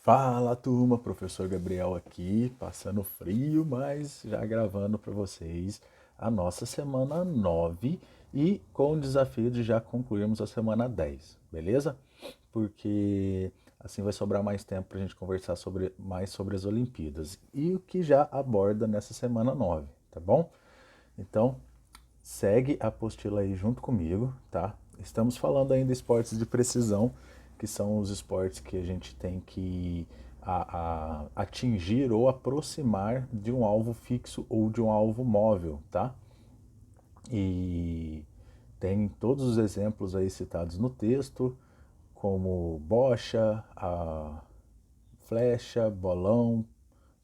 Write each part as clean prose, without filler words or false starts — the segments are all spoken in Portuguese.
Fala turma, professor Gabriel aqui, passando frio, mas já gravando para vocês a nossa semana 9 e com o desafio de já concluirmos a semana 10, beleza? Porque assim vai sobrar mais tempo para a gente conversar mais sobre as Olimpíadas e o que já aborda nessa semana 9, tá bom? Então, segue a apostila aí junto comigo, tá? Estamos falando ainda de esportes de precisão, que são os esportes que a gente tem que atingir ou aproximar de um alvo fixo ou de um alvo móvel, tá? E tem todos os exemplos aí citados no texto, como bocha, a flecha, bolão,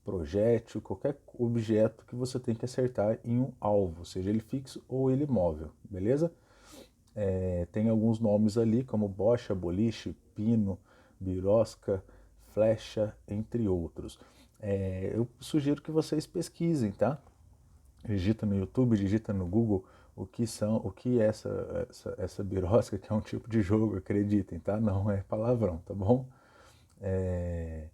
projétil, qualquer objeto que você tem que acertar em um alvo, seja ele fixo ou ele móvel, beleza? Tem alguns nomes ali, como bocha, boliche, pino, birosca, flecha, entre outros. Eu sugiro que vocês pesquisem, tá? Digita no YouTube, digita no Google o que é essa birosca, que é um tipo de jogo, acreditem, tá? Não é palavrão, tá bom? É,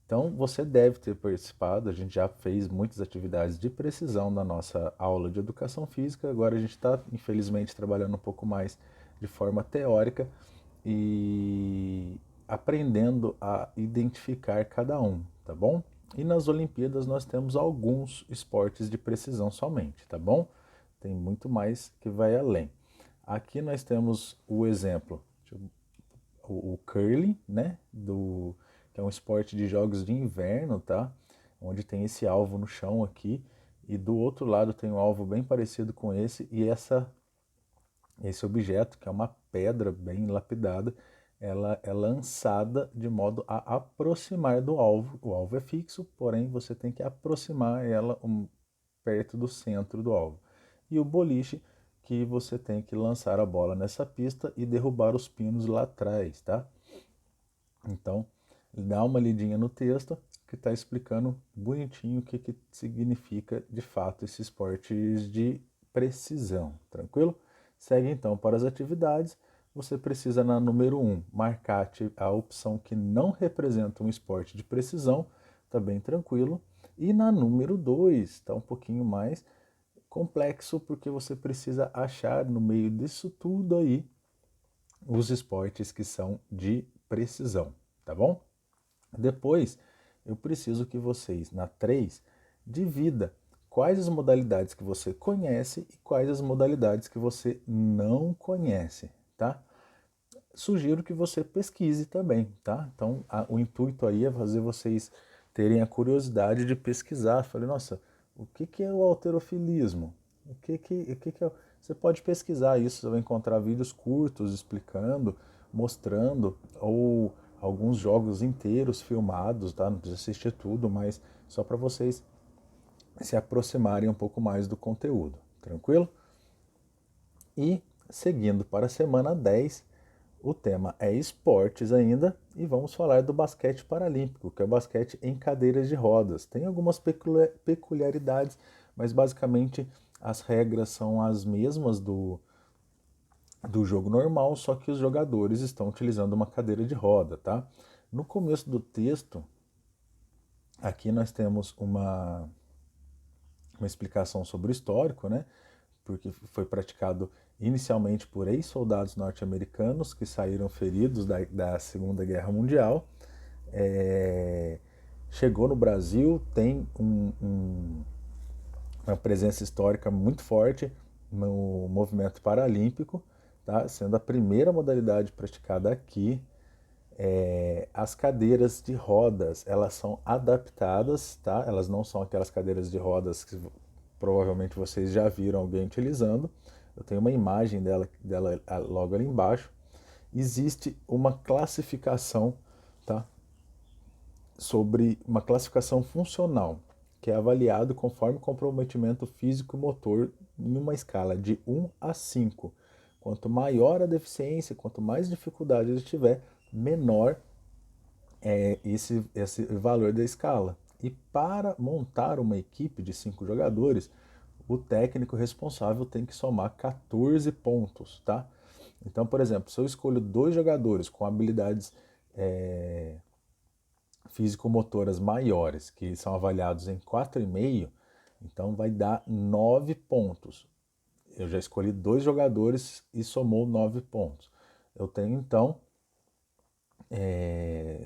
então, você deve ter participado, a gente já fez muitas atividades de precisão na nossa aula de educação física, agora a gente está, infelizmente, trabalhando um pouco mais de forma teórica e aprendendo a identificar cada um, tá bom? E nas Olimpíadas nós temos alguns esportes de precisão somente, tá bom? Tem muito mais que vai além. Aqui nós temos o exemplo, o curling, né? Que é um esporte de jogos de inverno, tá? Onde tem esse alvo no chão aqui. E do outro lado tem um alvo bem parecido com esse. E esse objeto, que é uma pedra bem lapidada, ela é lançada de modo a aproximar do alvo. O alvo é fixo, porém você tem que aproximar ela perto do centro do alvo. E o boliche, que você tem que lançar a bola nessa pista e derrubar os pinos lá atrás, tá? Então, dá uma lidinha no texto que está explicando bonitinho o que significa de fato esses esportes de precisão, tranquilo? Segue então para as atividades. Você precisa, na número 1, marcar a opção que não representa um esporte de precisão, tá bem tranquilo. E na número 2, está um pouquinho mais complexo, porque você precisa achar no meio disso tudo aí os esportes que são de precisão, tá bom? Depois, eu preciso que vocês, na 3, divida quais as modalidades que você conhece e quais as modalidades que você não conhece, tá? Sugiro que você pesquise também, tá? Então, o intuito aí é fazer vocês terem a curiosidade de pesquisar. Falei, nossa, o que é o halterofilismo? O que é... Você pode pesquisar isso, você vai encontrar vídeos curtos explicando, mostrando, ou alguns jogos inteiros filmados, tá? Não precisa assistir tudo, mas só para vocês se aproximarem um pouco mais do conteúdo, tranquilo? E seguindo para a semana 10, o tema é esportes ainda e vamos falar do basquete paralímpico, que é o basquete em cadeiras de rodas. Tem algumas peculiaridades, mas basicamente as regras são as mesmas do jogo normal, só que os jogadores estão utilizando uma cadeira de roda, tá? No começo do texto, aqui nós temos uma explicação sobre o histórico, né? Porque foi praticado inicialmente por ex-soldados norte-americanos que saíram feridos da Segunda Guerra Mundial. É, chegou no Brasil, tem uma presença histórica muito forte no movimento paralímpico, tá? Sendo a primeira modalidade praticada aqui. As cadeiras de rodas, elas são adaptadas, tá? Elas não são aquelas cadeiras de rodas que provavelmente vocês já viram alguém utilizando. Eu tenho uma imagem dela logo ali embaixo. Existe uma classificação, tá? Sobre uma classificação funcional, que é avaliado conforme comprometimento físico e motor em uma escala de 1 a 5. Quanto maior a deficiência, quanto mais dificuldade ele tiver, menor esse valor da escala. E para montar uma equipe de 5 jogadores, o técnico responsável tem que somar 14 pontos, tá? Então, por exemplo, se eu escolho 2 jogadores com habilidades físico-motoras maiores, que são avaliados em 4,5, então vai dar 9 pontos. Eu já escolhi 2 jogadores e somou 9 pontos. Eu tenho, então,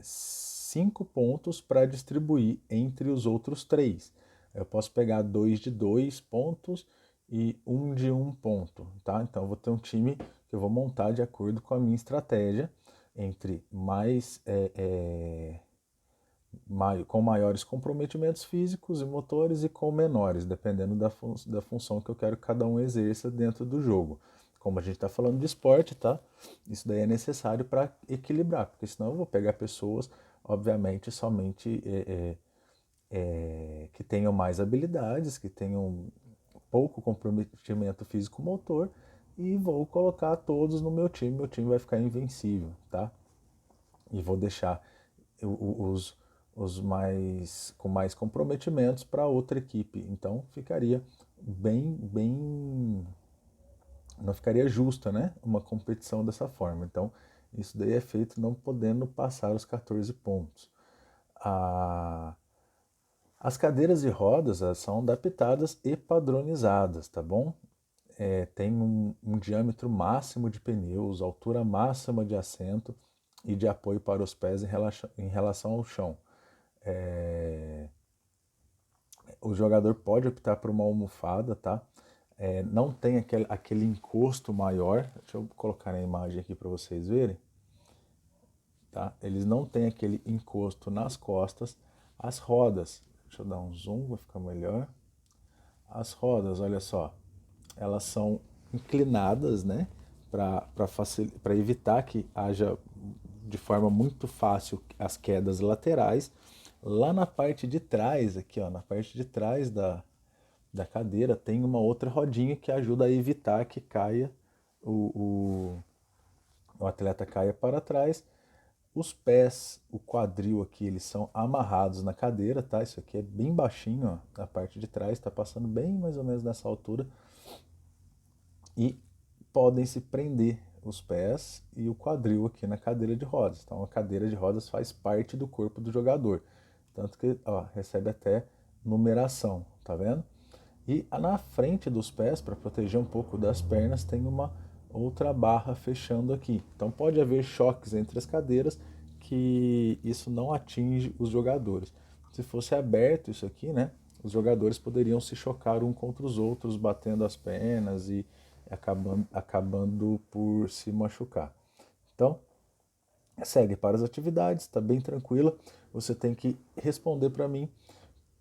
5 pontos para distribuir entre os outros 3. Eu posso pegar 2 de 2 pontos e 1 de 1 ponto, tá? Então eu vou ter um time que eu vou montar de acordo com a minha estratégia, entre com maiores comprometimentos físicos e motores e com menores, dependendo da função que eu quero que cada um exerça dentro do jogo. Como a gente está falando de esporte, tá? Isso daí é necessário para equilibrar, porque senão eu vou pegar pessoas, obviamente, somente que tenham mais habilidades, que tenham pouco comprometimento físico-motor e vou colocar todos no meu time vai ficar invencível, tá? E vou deixar os, os mais com mais comprometimentos para outra equipe. Então ficaria bem, não ficaria justa, né? Uma competição dessa forma. Então isso daí é feito não podendo passar os 14 pontos. As cadeiras de rodas são adaptadas e padronizadas, tá bom? Tem um diâmetro máximo de pneus, altura máxima de assento e de apoio para os pés em relação ao chão. O jogador pode optar por uma almofada, tá? Não tem aquele encosto maior. Deixa eu colocar na imagem aqui para vocês verem. Tá? Eles não têm aquele encosto nas costas. As rodas, deixa eu dar um zoom, vai ficar melhor. As rodas, olha só, elas são inclinadas, né? Para evitar que haja de forma muito fácil as quedas laterais. Lá na parte de trás, aqui ó, na parte de trás da cadeira, tem uma outra rodinha que ajuda a evitar que caia o atleta caia para trás. Os pés, o quadril aqui, eles são amarrados na cadeira, tá? Isso aqui é bem baixinho, ó, na parte de trás, tá passando bem mais ou menos nessa altura. E podem se prender os pés e o quadril aqui na cadeira de rodas. Então a cadeira de rodas faz parte do corpo do jogador. Tanto que ó, recebe até numeração, tá vendo? E na frente dos pés, para proteger um pouco das pernas, tem uma outra barra fechando aqui. Então pode haver choques entre as cadeiras que isso não atinge os jogadores. Se fosse aberto isso aqui, né, os jogadores poderiam se chocar um contra os outros, batendo as pernas e acabando por se machucar. Então, segue para as atividades, está bem tranquila. Você tem que responder para mim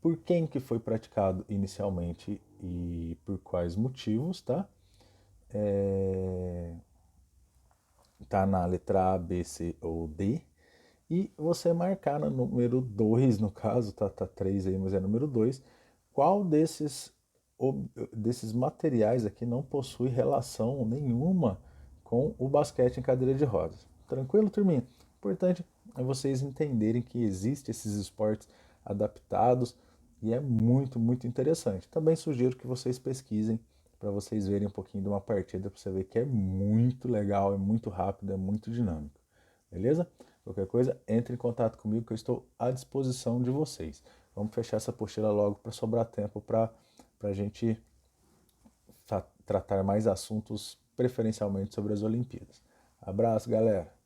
por quem que foi praticado inicialmente e por quais motivos, tá? Tá na letra A, B, C ou D. E você marcar no número 2, no caso, tá 3 aí, mas é número 2, qual desses materiais aqui não possui relação nenhuma com o basquete em cadeira de rodas. Tranquilo, turminha? Importante é vocês entenderem que existem esses esportes adaptados e é muito interessante. Também sugiro que vocês pesquisem para vocês verem um pouquinho de uma partida, para você ver que é muito legal, é muito rápido, é muito dinâmico. Beleza? Qualquer coisa, entre em contato comigo que eu estou à disposição de vocês. Vamos fechar essa apostila logo para sobrar tempo para a gente tratar mais assuntos, preferencialmente sobre as Olimpíadas. Abraço, galera!